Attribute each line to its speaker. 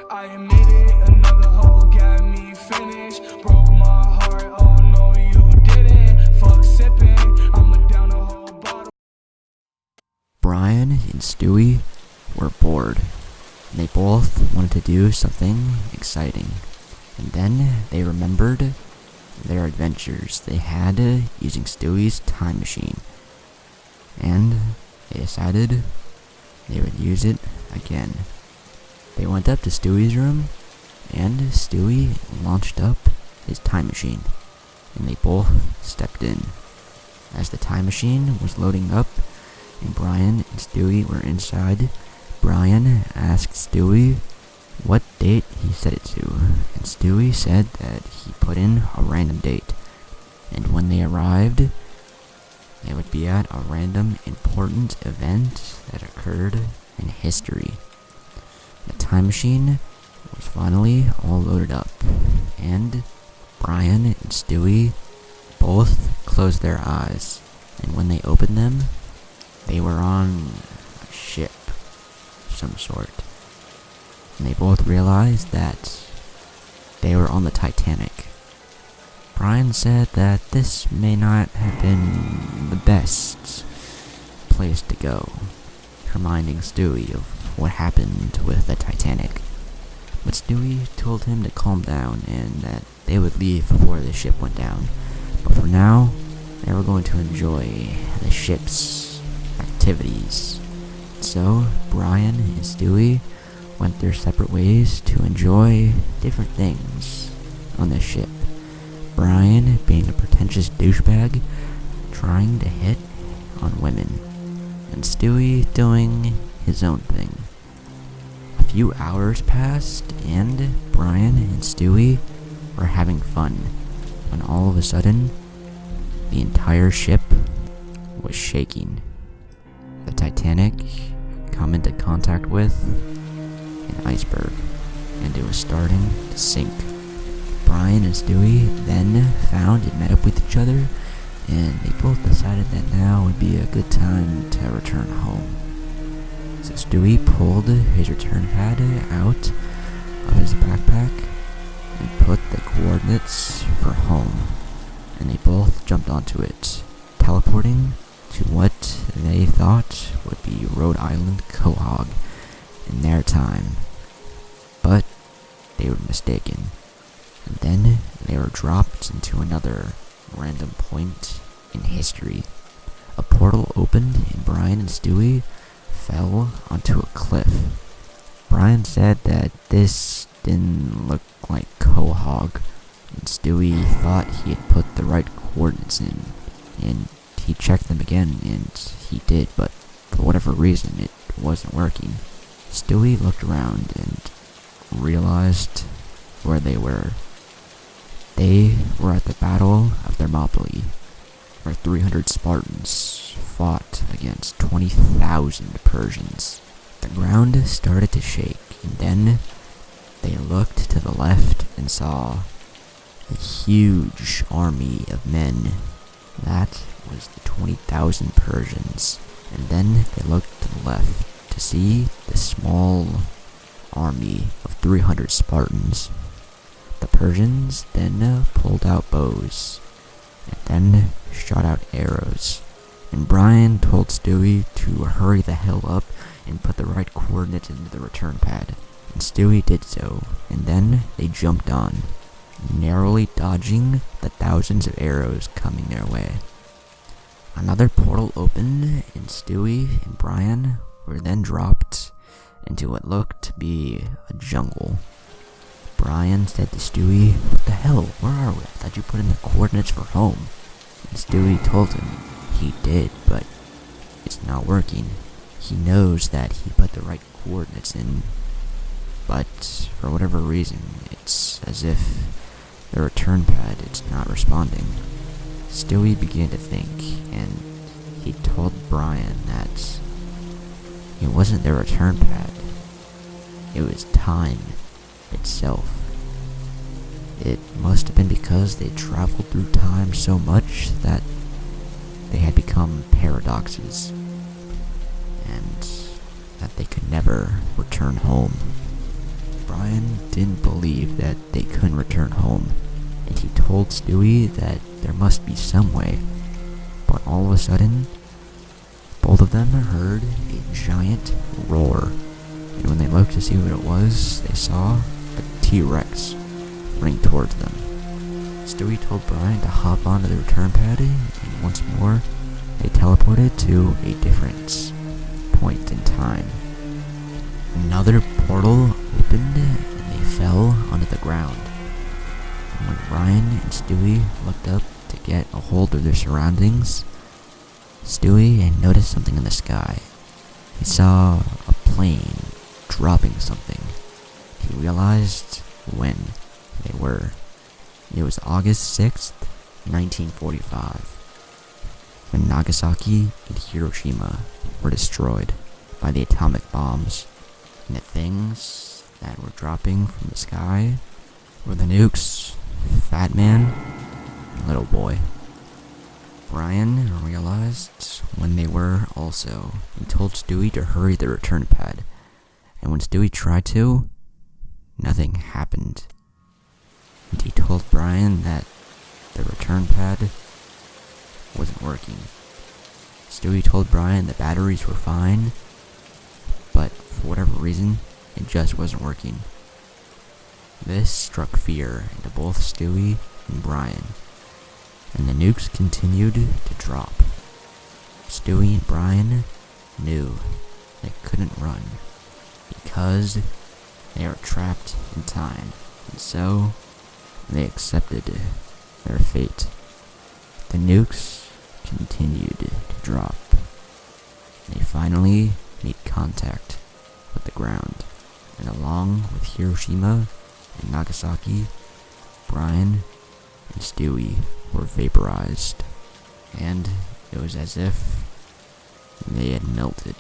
Speaker 1: I admit it, another hoe got me finished. Broke my heart, oh no you didn't. Fuck sipping, I'ma down a whole bottle.
Speaker 2: Brian and Stewie were bored, and they both wanted to do something exciting. And then they remembered their adventures they had using Stewie's time machine, and they decided they would use it again. They went up to Stewie's room, and Stewie launched up his time machine, and they both stepped in. As the time machine was loading up, and Brian and Stewie were inside, Brian asked Stewie what date he set it to, and Stewie said that he put in a random date, and when they arrived, they would be at a random important event that occurred in history. The time machine was finally all loaded up, and Brian and Stewie both closed their eyes, and when they opened them, they were on a ship of some sort. And they both realized that they were on the Titanic. Brian said that this may not have been the best place to go, reminding Stewie of what happened with the Titanic. But Stewie told him to calm down and that they would leave before the ship went down. But for now, they were going to enjoy the ship's activities. So, Brian and Stewie went their separate ways to enjoy different things on the ship. Brian being a pretentious douchebag, trying to hit on women, and Stewie doing his own thing. A few hours passed, and Brian and Stewie were having fun, when all of a sudden, the entire ship was shaking. The Titanic come into contact with an iceberg, and it was starting to sink. Brian and Stewie then found and met up with each other, and they both decided that now would be a good time to return home. So Stewie pulled his return pad out of his backpack and put the coordinates for home, and they both jumped onto it, teleporting to what they thought would be Rhode Island Quahog in their time. But they were mistaken, and then they were dropped into another random point in history. A portal opened and Brian and Stewie fell onto a cliff. Brian said that this didn't look like Quahog, and Stewie thought he had put the right coordinates in, and he checked them again, and he did, but for whatever reason it wasn't working. Stewie looked around and realized where they were. They were at the Battle of Thermopylae, where 300 Spartans fought against 20,000 Persians. The ground started to shake, and then they looked to the left and saw a huge army of men. That was the 20,000 Persians. And then they looked to the left to see the small army of 300 Spartans. The Persians then pulled out bows, and then shot out arrows, and Brian told Stewie to hurry the hell up and put the right coordinates into the return pad, and Stewie did so, and then they jumped on, narrowly dodging the thousands of arrows coming their way. Another portal opened, and Stewie and Brian were then dropped into what looked to be a jungle. Brian said to Stewie, "What the hell? Where are we? I thought you put in the coordinates for home." And Stewie told him he did, but it's not working. He knows that he put the right coordinates in, but for whatever reason, it's as if the return pad is not responding. Stewie began to think, and he told Brian that it wasn't their return pad. It was time itself. It must have been because they traveled through time so much that they had become paradoxes, and that they could never return home. Brian didn't believe that they couldn't return home, and he told Stewie that there must be some way. But all of a sudden, both of them heard a giant roar, and when they looked to see what it was, they saw a T-Rex running towards them. Stewie told Brian to hop onto the return pad, and once more, they teleported to a different point in time. Another portal opened, and they fell onto the ground. And when Brian and Stewie looked up to get a hold of their surroundings, Stewie had noticed something in the sky. He saw a plane dropping something. He realized when they were. It was August 6th, 1945. When Nagasaki and Hiroshima were destroyed by the atomic bombs, and the things that were dropping from the sky were the nukes, Fat Man, and Little Boy. Brian realized when they were also, and told Stewie to hurry the return pad, and when Stewie tried to, nothing happened. And he told Brian that the return pad wasn't working. Stewie told Brian the batteries were fine, but for whatever reason, it just wasn't working. This struck fear into both Stewie and Brian, and the nukes continued to drop. Stewie and Brian knew they couldn't run because they were trapped in time, and so they accepted their fate. The nukes continued to drop. They finally made contact with the ground, and along with Hiroshima and Nagasaki, Brian and Stewie were vaporized, and it was as if they had melted.